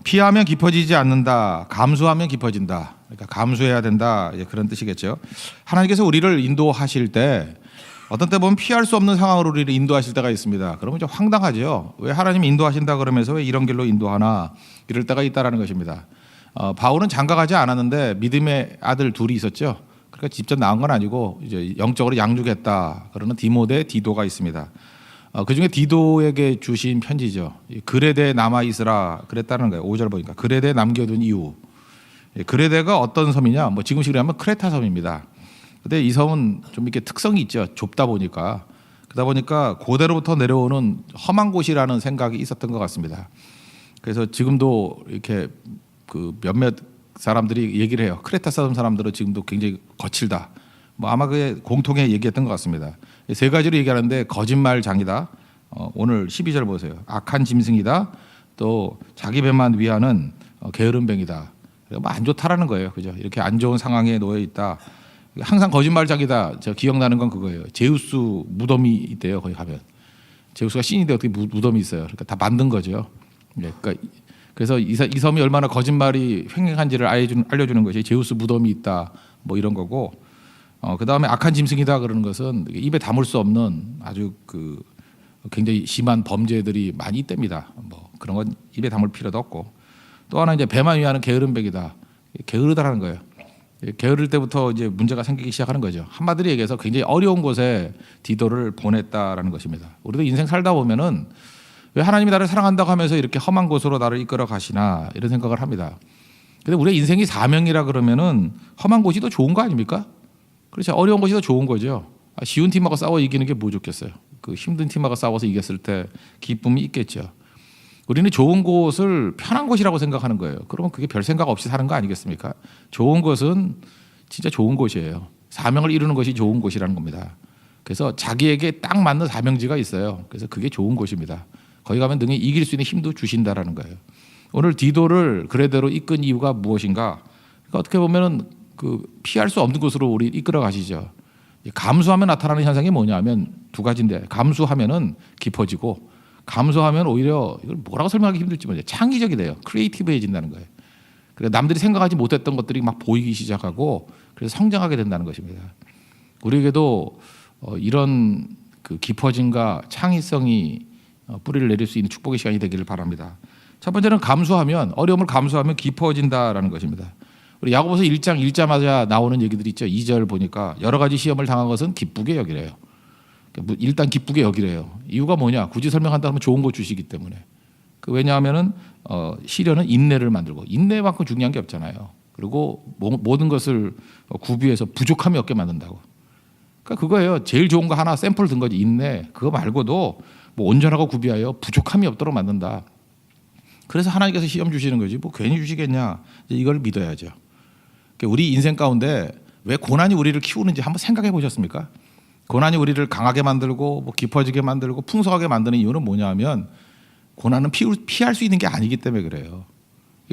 피하면 깊어지지 않는다. 감수하면 깊어진다. 그러니까 감수해야 된다. 그런 뜻이겠죠. 하나님께서 우리를 인도하실 때 어떤 때 보면 피할 수 없는 상황으로 우리를 인도하실 때가 있습니다. 그러면 좀 황당하죠. 왜 하나님이 인도하신다 그러면서 왜 이런 길로 인도하나 이럴 때가 있다라는 것입니다. 바울은 장가가지 않았는데 믿음의 아들 둘이 있었죠. 그러니까 직접 낳은 건 아니고 이제 영적으로 양육했다. 그러는 디모데, 디도가 있습니다. 그 중에 디도에게 주신 편지죠. 그레데 남아 있으라 그랬다는 거예요. 5절 보니까 그레데 남겨둔 이유. 그레데가 어떤 섬이냐? 뭐 지금식으로 하면 크레타 섬입니다. 근데 이 섬은 좀 이렇게 특성이 있죠. 좁다 보니까 그러다 보니까 고대로부터 내려오는 험한 곳이라는 생각이 있었던 것 같습니다. 그래서 지금도 이렇게 그 몇몇 사람들이 얘기를 해요. 크레타 섬 사람들은 지금도 굉장히 거칠다. 뭐 아마 그게 공통의 얘기했던 것 같습니다. 세 가지로 얘기하는데 거짓말장이다. 오늘 12절 보세요. 악한 짐승이다. 또 자기 배만 위하는 게으름뱅이다. 뭐 안 좋다라는 거예요. 그죠? 이렇게 안 좋은 상황에 놓여 있다. 항상 거짓말장이다. 저 기억나는 건 그거예요. 제우스 무덤이 있대요. 거기 가면 제우스가 신인데 어떻게 무덤이 있어요. 그러니까 다 만든 거죠. 그러니까 그래서 이 섬이 얼마나 거짓말이 횡행한지를 알려주는 것이 제우스 무덤이 있다. 뭐 이런 거고. 그 다음에 악한 짐승이다 그러는 것은 입에 담을 수 없는 아주 그 굉장히 심한 범죄들이 많이 있답니다. 뭐 그런 건 입에 담을 필요도 없고. 또 하나 이제 배만 위하는 게으름뱅이다. 게으르다라는 거예요. 게으를 때부터 이제 문제가 생기기 시작하는 거죠. 한마디로 얘기해서 굉장히 어려운 곳에 디도를 보냈다라는 것입니다. 우리도 인생 살다 보면은 왜 하나님이 나를 사랑한다고 하면서 이렇게 험한 곳으로 나를 이끌어 가시나 이런 생각을 합니다. 근데 우리의 인생이 사명이라 그러면은 험한 곳이 더 좋은 거 아닙니까? 그렇죠. 어려운 것이 더 좋은 거죠. 쉬운 팀하고 싸워 이기는 게 뭐 좋겠어요. 그 힘든 팀하고 싸워서 이겼을 때 기쁨이 있겠죠. 우리는 좋은 곳을 편한 곳이라고 생각하는 거예요. 그러면 그게 별 생각 없이 사는 거 아니겠습니까? 좋은 곳은 진짜 좋은 곳이에요. 사명을 이루는 것이 좋은 곳이라는 겁니다. 그래서 자기에게 딱 맞는 사명지가 있어요. 그래서 그게 좋은 곳입니다. 거기 가면 능히 이길 수 있는 힘도 주신다라는 거예요. 오늘 디도를 그레데로 이끈 이유가 무엇인가? 그러니까 어떻게 보면은 그 피할 수 없는 곳으로 우리 이끌어 가시죠. 감수하면 나타나는 현상이 뭐냐면 두 가지인데 감수하면은 깊어지고 감수하면 오히려 이걸 뭐라고 설명하기 힘들지 모르겠어요. 창의적이 돼요. 크리에이티브해진다는 거예요. 그러니까 남들이 생각하지 못했던 것들이 막 보이기 시작하고 그래서 성장하게 된다는 것입니다. 우리에게도 이런 그 깊어짐과 창의성이 뿌리를 내릴 수 있는 축복의 시간이 되기를 바랍니다. 첫 번째는 감수하면 어려움을 감수하면 깊어진다라는 것입니다. 우리 야고보서 1장 읽자마자 나오는 얘기들이 있죠. 2절 보니까 여러 가지 시험을 당한 것은 기쁘게 여기래요. 일단 기쁘게 여기래요. 이유가 뭐냐? 굳이 설명한다면 좋은 거 주시기 때문에. 왜냐하면은 시련은 인내를 만들고 인내만큼 중요한 게 없잖아요. 그리고 모든 것을 구비해서 부족함이 없게 만든다고. 그러니까 그거예요. 제일 좋은 거 하나 샘플 든 거지. 인내. 그거 말고도 뭐 온전하고 구비하여 부족함이 없도록 만든다. 그래서 하나님께서 시험 주시는 거지. 뭐 괜히 주시겠냐? 이걸 믿어야죠. 우리 인생 가운데 왜 고난이 우리를 키우는지 한번 생각해 보셨습니까? 고난이 우리를 강하게 만들고 뭐 깊어지게 만들고 풍성하게 만드는 이유는 뭐냐면 고난은 피할 수 있는 게 아니기 때문에 그래요.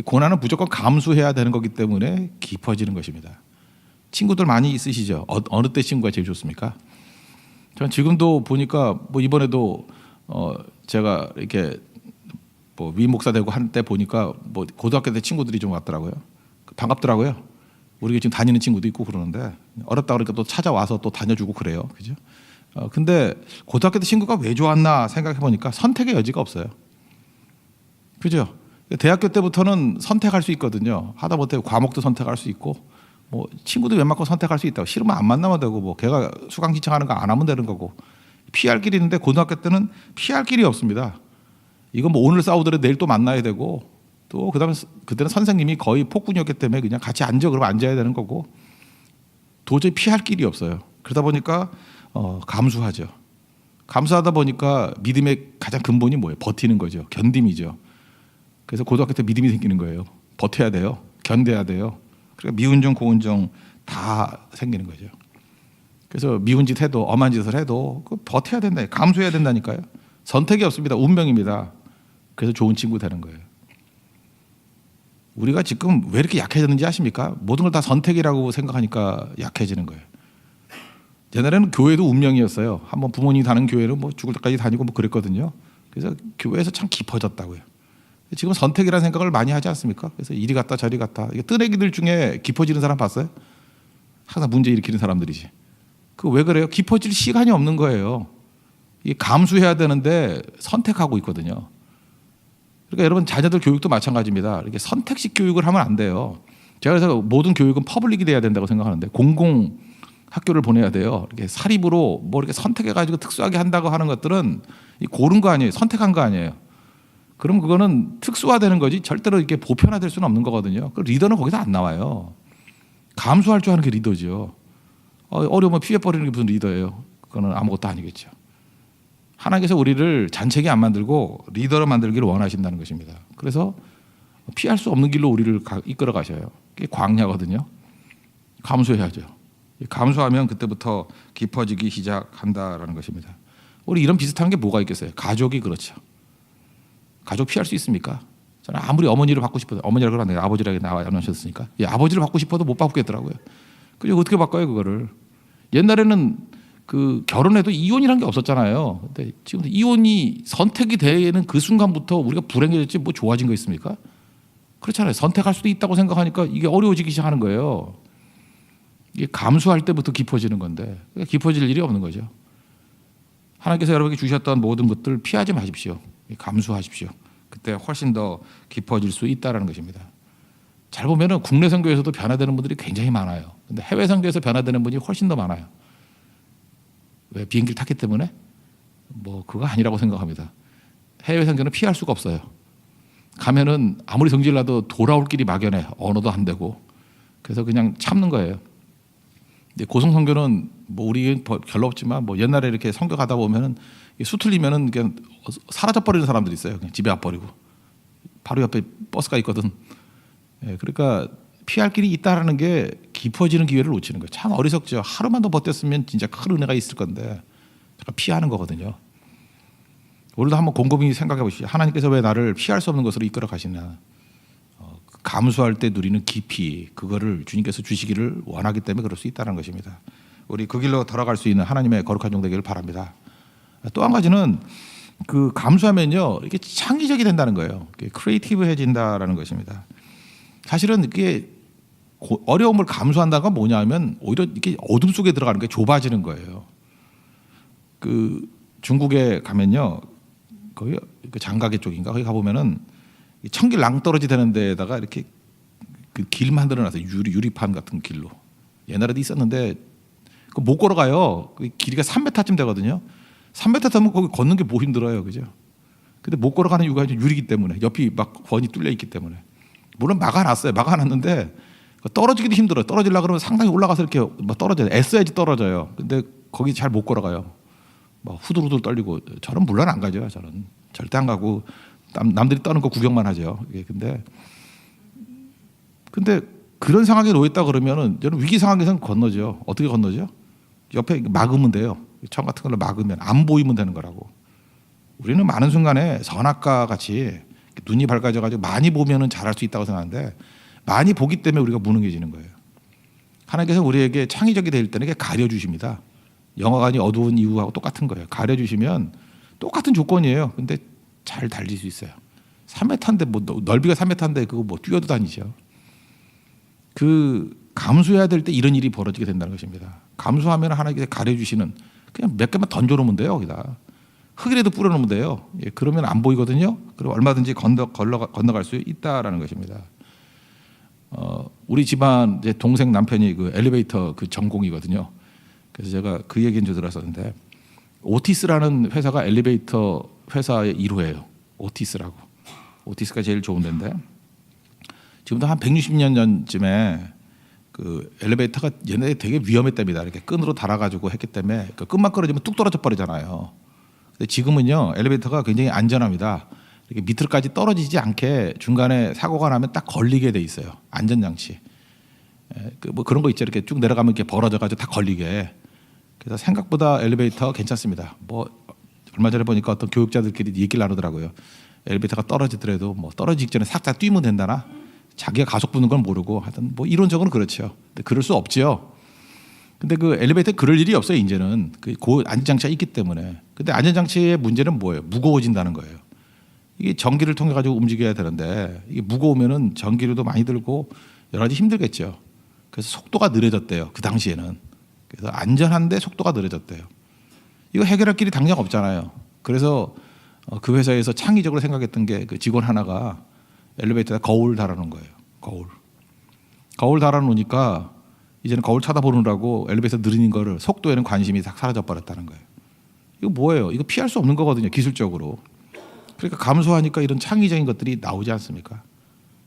고난은 무조건 감수해야 되는 거기 때문에 깊어지는 것입니다. 친구들 많이 있으시죠? 어느 때 친구가 제일 좋습니까? 전 지금도 보니까 뭐 이번에도 제가 이렇게 뭐 위 목사 되고 한때 보니까 뭐 고등학교 때 친구들이 좀 왔더라고요. 반갑더라고요. 우리 지금 다니는 친구도 있고 그러는데 어렵다 그러니까 또 찾아와서 또 다녀주고 그래요. 그죠? 근데 고등학교 때 친구가 왜 좋았나 생각해 보니까 선택의 여지가 없어요. 그죠? 대학교 때부터는 선택할 수 있거든요. 하다못해 과목도 선택할 수 있고 뭐 친구도 웬만큼 선택할 수 있다고. 싫으면 안 만나면 되고 뭐 걔가 수강 신청하는 거 안 하면 되는 거고 피할 길이 있는데 고등학교 때는 피할 길이 없습니다. 이건 뭐 오늘 싸우더라도 내일 또 만나야 되고 또 그다음에 그때는 선생님이 거의 폭군이었기 때문에 그냥 같이 앉아 그러면 앉아야 되는 거고 도저히 피할 길이 없어요. 그러다 보니까 감수하죠. 감수하다 보니까 믿음의 가장 근본이 뭐예요? 버티는 거죠. 견딤이죠. 그래서 고등학교 때 믿음이 생기는 거예요. 버텨야 돼요. 견뎌야 돼요. 그러니까 미운 정 고운 정 다 생기는 거죠. 그래서 미운 짓 해도 엄한 짓을 해도 버텨야 된다. 감수해야 된다니까요. 선택이 없습니다. 운명입니다. 그래서 좋은 친구 되는 거예요. 우리가 지금 왜 이렇게 약해졌는지 아십니까? 모든 걸 다 선택이라고 생각하니까 약해지는 거예요. 옛날에는 교회도 운명이었어요. 한번 부모님이 다니는 교회는 뭐 죽을 때까지 다니고 뭐 그랬거든요. 그래서 교회에서 참 깊어졌다고요. 지금 선택이라는 생각을 많이 하지 않습니까? 그래서 이리 갔다 저리 갔다. 이게 뜨내기들 중에 깊어지는 사람 봤어요? 항상 문제 일으키는 사람들이지. 그 왜 그래요? 깊어질 시간이 없는 거예요. 이게 감수해야 되는데 선택하고 있거든요. 그러니까 여러분 자녀들 교육도 마찬가지입니다. 이렇게 선택식 교육을 하면 안 돼요. 제가 그래서 모든 교육은 퍼블릭이 돼야 된다고 생각하는데 공공 학교를 보내야 돼요. 이렇게 사립으로 뭐 이렇게 선택해가지고 특수하게 한다고 하는 것들은 고른 거 아니에요. 선택한 거 아니에요. 그럼 그거는 특수화되는 거지 절대로 이렇게 보편화될 수는 없는 거거든요. 그 리더는 거기서 안 나와요. 감수할 줄 아는 게 리더죠. 어려우면 피해버리는 게 무슨 리더예요. 그거는 아무것도 아니겠죠. 하나님께서 우리를 잔책이 안 만들고 리더로 만들기를 원하신다는 것입니다. 그래서 피할 수 없는 길로 우리를 이끌어 가셔요. 그게 광야거든요. 감수해야죠. 감수하면 그때부터 깊어지기 시작한다라는 것입니다. 우리 이런 비슷한 게 뭐가 있겠어요? 가족이 그렇죠. 가족 피할 수 있습니까? 저는 아무리 어머니를 받고 싶어도 어머니라고 하면 아버지라고 나오셨으니까 아버지를 받고 싶어도 못 받겠더라고요. 그래서 어떻게 바꿔요 그거를? 옛날에는 그 결혼해도 이혼이란 게 없었잖아요. 근데 지금 이혼이 선택이 되는 그 순간부터 우리가 불행해졌지 뭐 좋아진 거 있습니까? 그렇잖아요. 선택할 수도 있다고 생각하니까 이게 어려워지기 시작하는 거예요. 이게 감수할 때부터 깊어지는 건데 깊어질 일이 없는 거죠. 하나님께서 여러분에게 주셨던 모든 것들 피하지 마십시오. 감수하십시오. 그때 훨씬 더 깊어질 수 있다는 것입니다. 잘 보면은 국내 선교에서도 변화되는 분들이 굉장히 많아요. 근데 해외 선교에서 변화되는 분이 훨씬 더 많아요. 왜? 비행기를 탔기 때문에? 뭐 그거 아니라고 생각합니다. 해외 선교는 피할 수가 없어요. 가면은 아무리 성질 나도 돌아올 길이 막연해. 언어도 안 되고. 그래서 그냥 참는 거예요. 근데 고성 선교는 뭐 우리 별로 없지만 뭐 옛날에 이렇게 선교 가다 보면은 수틀리면은 그냥 사라져 버리는 사람들이 있어요. 그냥 집에 와버리고 바로 옆에 버스가 있거든. 예, 그러니까 피할 길이 있다라는 게 깊어지는 기회를 놓치는 거예요. 참 어리석죠. 하루만 더 버텼으면 진짜 큰 은혜가 있을 건데 피하는 거거든요. 오늘도 한번 곰곰이 생각해 보시죠. 하나님께서 왜 나를 피할 수 없는 것으로 이끌어 가시나. 감수할 때 누리는 깊이 그거를 주님께서 주시기를 원하기 때문에 그럴 수 있다는 것입니다. 우리 그 길로 돌아갈 수 있는 하나님의 거룩한 종 되기를 바랍니다. 또 한 가지는 그 감수하면요 이렇게 창의적이 된다는 거예요. 크리에이티브해진다라는 것입니다. 사실은 이게 어려움을 감수한다는 건 뭐냐면 오히려 이렇게 어둠 속에 들어가는 게 좁아지는 거예요. 그 중국에 가면요 거기 그 장가게 쪽인가 거기 가 보면은 천길 낭떠러지 되는 데다가 이렇게 그 길 만들어놨어요. 유리판 같은 길로. 옛날에도 있었는데 그 못 걸어가요. 그 길이가 3m쯤 되거든요. 3m 타면 거기 걷는 게 뭐 힘들어요, 그죠? 근데 못 걸어가는 이유가 유리기 때문에 옆이 막 번이 뚫려 있기 때문에. 물론 막아놨어요. 막아놨는데 떨어지기도 힘들어요. 떨어지려 그러면 상당히 올라가서 이렇게 막 떨어져요. 애써야지 떨어져요. 근데 거기 잘 못 걸어가요. 막 후들후들 떨리고 저는 물론 안 가죠. 저는 절대 안 가고 남들이 떠는 거 구경만 하죠. 근데 그런 상황에 놓였다 그러면은 저는 위기 상황에서는 건너죠. 어떻게 건너죠? 옆에 막으면 돼요. 청 같은 걸로 막으면 안 보이면 되는 거라고. 우리는 많은 순간에 선악과 같이 눈이 밝아져가지고 많이 보면은 잘할 수 있다고 생각하는데 많이 보기 때문에 우리가 무능해지는 거예요. 하나님께서 우리에게 창의적이 될 때는 가려주십니다. 영화관이 어두운 이유하고 똑같은 거예요. 가려주시면 똑같은 조건이에요. 근데 잘 달릴 수 있어요. 3m인데 뭐 넓이가 3m인데 그거 뭐 뛰어도 다니죠. 그 감수해야 될 때 이런 일이 벌어지게 된다는 것입니다. 감수하면 하나님께서 가려주시는 그냥 몇 개만 던져놓으면 돼요. 거기다 흙이라도 뿌려놓으면 돼요. 예, 그러면 안 보이거든요. 그리고 얼마든지 건너갈 수 있다라는 것입니다. 우리 집안 제 동생 남편이 그 엘리베이터 그 전공이거든요. 그래서 제가 그 얘기는 들었었는데 오티스라는 회사가 엘리베이터 회사의 1호예요. 오티스라고. 오티스가 제일 좋은 데인데 지금도 한 160년 전쯤에 그 엘리베이터가 옛날에 되게 위험했답니다. 이렇게 끈으로 달아가지고 했기 때문에 그 끈만 끊어지면 뚝 떨어져 버리잖아요. 근데 지금은요 엘리베이터가 굉장히 안전합니다. 이렇게 밑으로까지 떨어지지 않게 중간에 사고가 나면 딱 걸리게 돼 있어요. 안전장치. 뭐 그런 거 있죠. 이렇게 쭉 내려가면 이렇게 벌어져가지고 다 걸리게. 그래서 생각보다 엘리베이터 괜찮습니다. 뭐 얼마 전에 보니까 어떤 교육자들끼리 얘기를 나누더라고요. 엘리베이터가 떨어지더라도 뭐 떨어지기 전에 싹 뛰면 된다나 자기가 가속 부는 건 모르고 하여튼 뭐 이론적으로는 그렇죠. 근데 그럴 수 없지요. 근데 그 엘리베이터 그럴 일이 없어요. 이제는 그 안전장치가 있기 때문에. 근데 안전장치의 문제는 뭐예요? 무거워진다는 거예요. 이게 전기를 통해 가지고 움직여야 되는데 이게 무거우면은 전기료도 많이 들고 여러 가지 힘들겠죠. 그래서 속도가 느려졌대요. 그 당시에는. 그래서 안전한데 속도가 느려졌대요. 이거 해결할 길이 당장 없잖아요. 그래서 그 회사에서 창의적으로 생각했던 게 그 직원 하나가 엘리베이터에 거울 달아놓은 거예요. 거울 달아놓으니까 이제는 거울 쳐다보느라고 엘리베이터 느리는 거를 속도에는 관심이 다 사라져 버렸다는 거예요. 이거 뭐예요? 이거 피할 수 없는 거거든요. 기술적으로. 그러니까 감소하니까 이런 창의적인 것들이 나오지 않습니까?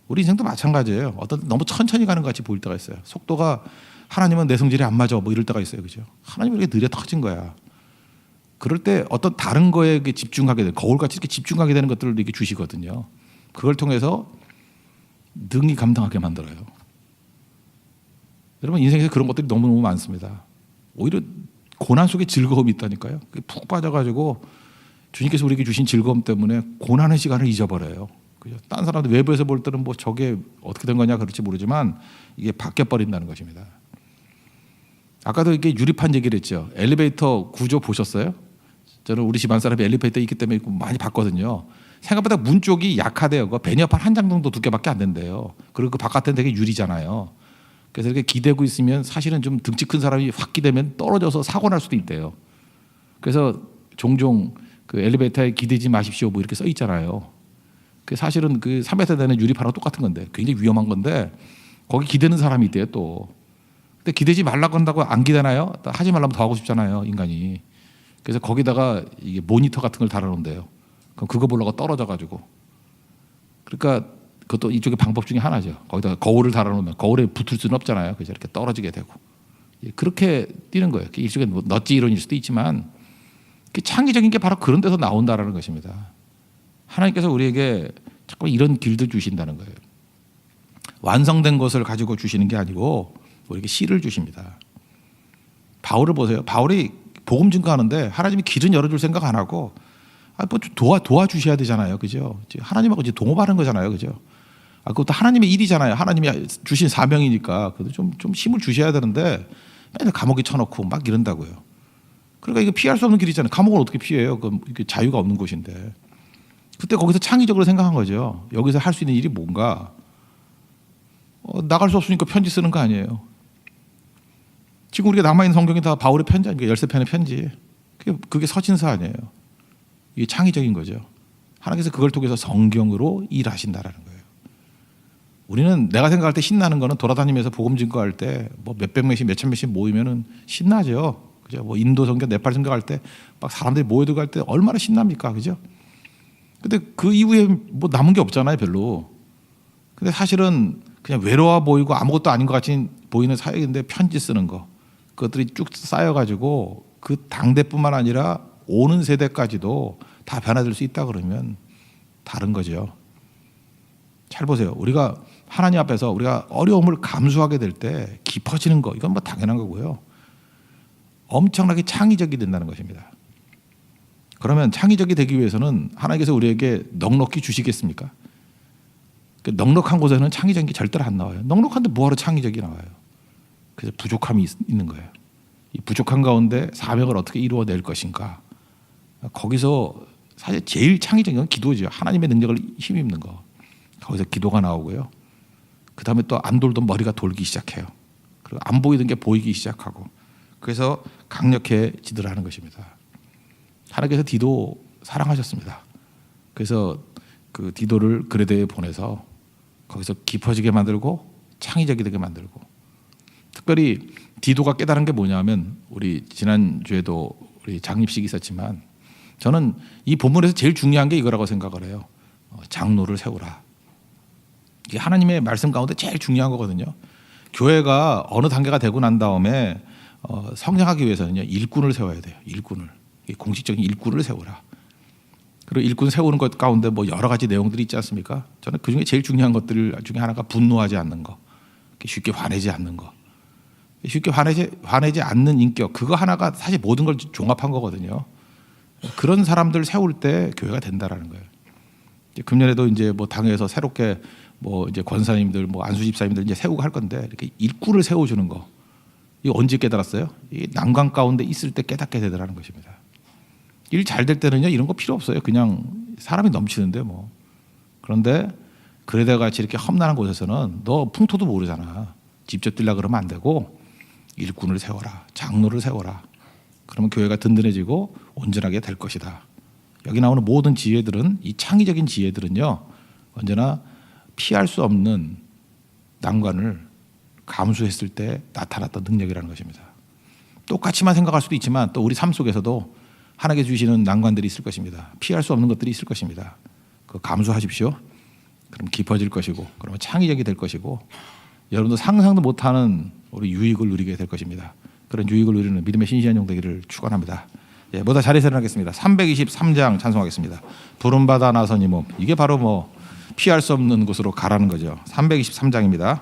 우리 인생도 마찬가지예요. 어떤 너무 천천히 가는 것 같이 보일 때가 있어요. 속도가 하나님은 내 성질이 안 맞아 뭐 이럴 때가 있어요. 그죠? 하나님은 이렇게 느려 터진 거야. 그럴 때 어떤 다른 거에 집중하게 되는 거울같이 이렇게 집중하게 되는 것들을 이렇게 주시거든요. 그걸 통해서 능히 감당하게 만들어요. 여러분 인생에서 그런 것들이 너무너무 많습니다. 오히려 고난 속에 즐거움이 있다니까요. 푹 빠져가지고 주님께서 우리에게 주신 즐거움 때문에 고난의 시간을 잊어버려요. 그죠? 딴 사람들 외부에서 볼 때는 뭐 저게 어떻게 된 거냐 그럴지 모르지만 이게 바뀌어 버린다는 것입니다. 아까도 이게 유리판 얘기를 했죠. 엘리베이터 구조 보셨어요? 저는 우리 집안 사람이 엘리베이터에 있기 때문에 많이 봤거든요. 생각보다 문 쪽이 약하대요. 그 베니어판 한 장 정도 두께밖에 안 된대요. 그리고 그 바깥은 되게 유리잖아요. 그래서 이렇게 기대고 있으면 사실은 좀 등치 큰 사람이 확 기대면 떨어져서 사고 날 수도 있대요. 그래서 종종 그 엘리베이터에 기대지 마십시오 뭐 이렇게 써 있잖아요. 그 사실은 그 3m 되는 유리판하고 똑같은 건데 굉장히 위험한 건데 거기 기대는 사람이 있대요 또. 근데 기대지 말라고 한다고 안 기대나요? 하지 말라면 더 하고 싶잖아요 인간이. 그래서 거기다가 이게 모니터 같은 걸 달아놓은대요. 그럼 그거 보려고 떨어져가지고. 그러니까 그것도 이쪽의 방법 중에 하나죠. 거기다가 거울을 달아놓으면 거울에 붙을 수는 없잖아요. 그래서 이렇게 떨어지게 되고. 그렇게 뛰는 거예요. 일종의 뭐 넛지 이론일 수도 있지만 창의적인 게 바로 그런 데서 나온다라는 것입니다. 하나님께서 우리에게 자꾸 이런 길들 주신다는 거예요. 완성된 것을 가지고 주시는 게 아니고 우리에게 씨를 주십니다. 바울을 보세요. 바울이 복음 증거하는데 하나님이 길은 열어줄 생각 안 하고 뭐 도와주셔야 되잖아요. 그죠? 하나님하고 이제 동업하는 거잖아요. 그죠? 그것도 하나님의 일이잖아요. 하나님이 주신 사명이니까 그래도 좀 힘을 주셔야 되는데 맨날 감옥에 쳐놓고 막 이런다고요. 그러니까 이거 피할 수 없는 길이잖아요. 감옥을 어떻게 피해요? 이게 자유가 없는 곳인데. 그때 거기서 창의적으로 생각한 거죠. 여기서 할 수 있는 일이 뭔가? 나갈 수 없으니까 편지 쓰는 거 아니에요. 지금 우리가 남아있는 성경이 다 바울의 편지 아니에요. 13편의 편지. 그게 서신서 아니에요. 이게 창의적인 거죠. 하나님께서 그걸 통해서 성경으로 일하신다라는 거예요. 우리는 내가 생각할 때 신나는 거는 돌아다니면서 복음 증거할 때 뭐 몇백 명씩 몇천 명씩 모이면은 신나죠. 그죠? 뭐 인도 선교, 네팔 선교할 때 막 사람들이 모여들고 할 때 얼마나 신납니까? 그죠? 근데 그 이후에 뭐 남은 게 없잖아요, 별로. 근데 사실은 그냥 외로워 보이고 아무것도 아닌 것 같이 보이는 사역인데 편지 쓰는 거. 그것들이 쭉 쌓여가지고 그 당대뿐만 아니라 오는 세대까지도 다 변화될 수 있다 그러면 다른 거죠. 잘 보세요. 우리가 하나님 앞에서 우리가 어려움을 감수하게 될 때 깊어지는 거 이건 뭐 당연한 거고요. 엄청나게 창의적이 된다는 것입니다. 그러면 창의적이 되기 위해서는 하나님께서 우리에게 넉넉히 주시겠습니까? 넉넉한 곳에는 창의적인 게 절대로 안 나와요. 넉넉한데 뭐하러 창의적이 나와요? 그래서 부족함이 있는 거예요. 이 부족한 가운데 사명을 어떻게 이루어낼 것인가? 거기서 사실 제일 창의적인 건 기도죠. 하나님의 능력을 힘입는 거. 거기서 기도가 나오고요. 그 다음에 또 안 돌던 머리가 돌기 시작해요. 그리고 안 보이던 게 보이기 시작하고. 그래서 강력해지더라 하는 것입니다. 하나님께서 디도 사랑하셨습니다. 그래서 그 디도를 그레데에 보내서 거기서 깊어지게 만들고 창의적이 되게 만들고 특별히 디도가 깨달은 게 뭐냐면 우리 지난주에도 우리 장립식이 있었지만 저는 이 본문에서 제일 중요한 게 이거라고 생각을 해요. 장로를 세우라. 이게 하나님의 말씀 가운데 제일 중요한 거거든요. 교회가 어느 단계가 되고 난 다음에 성장하기 위해서는요 일꾼을 세워야 돼요. 일꾼을 공식적인 일꾼을 세우라. 그리고 일꾼 세우는 것 가운데 뭐 여러 가지 내용들이 있지 않습니까? 저는 그 중에 제일 중요한 것들 중에 하나가 분노하지 않는 거, 쉽게 화내지 않는 거, 쉽게 화내지 않는 인격. 그거 하나가 사실 모든 걸 종합한 거거든요. 그런 사람들 세울 때 교회가 된다라는 거예요. 금년에도 이제 뭐 당에서 새롭게 뭐 이제 권사님들, 뭐 안수 집사님들 이제 세우고 할 건데 이렇게 일꾼을 세워주는 거. 이거 언제 깨달았어요? 이 난관 가운데 있을 때 깨닫게 되더라는 것입니다. 일 잘 될 때는요 이런 거 필요 없어요. 그냥 사람이 넘치는데 뭐. 그런데 그레데와 같이 이렇게 험난한 곳에서는 너 풍토도 모르잖아. 직접 뛰려 그러면 안 되고 일꾼을 세워라. 장로를 세워라. 그러면 교회가 든든해지고 온전하게 될 것이다. 여기 나오는 모든 지혜들은, 이 창의적인 지혜들은요, 언제나 피할 수 없는 난관을 감수했을 때 나타났던 능력이라는 것입니다. 똑같이만 생각할 수도 있지만 또 우리 삶 속에서도 하나님께 주시는 난관들이 있을 것입니다. 피할 수 없는 것들이 있을 것입니다. 그 감수하십시오. 그럼 깊어질 것이고, 그러면 창의적이 될 것이고, 여러분도 상상도 못하는 우리 유익을 누리게 될 것입니다. 그런 유익을 누리는 믿음의 신실한 종 되기를 축원합니다. 예, 모두 자리에서 일어나겠습니다. 323장 찬송하겠습니다. 부름받아 나선 이 몸. 이게 바로 뭐 피할 수 없는 곳으로 가라는 거죠. 323장입니다.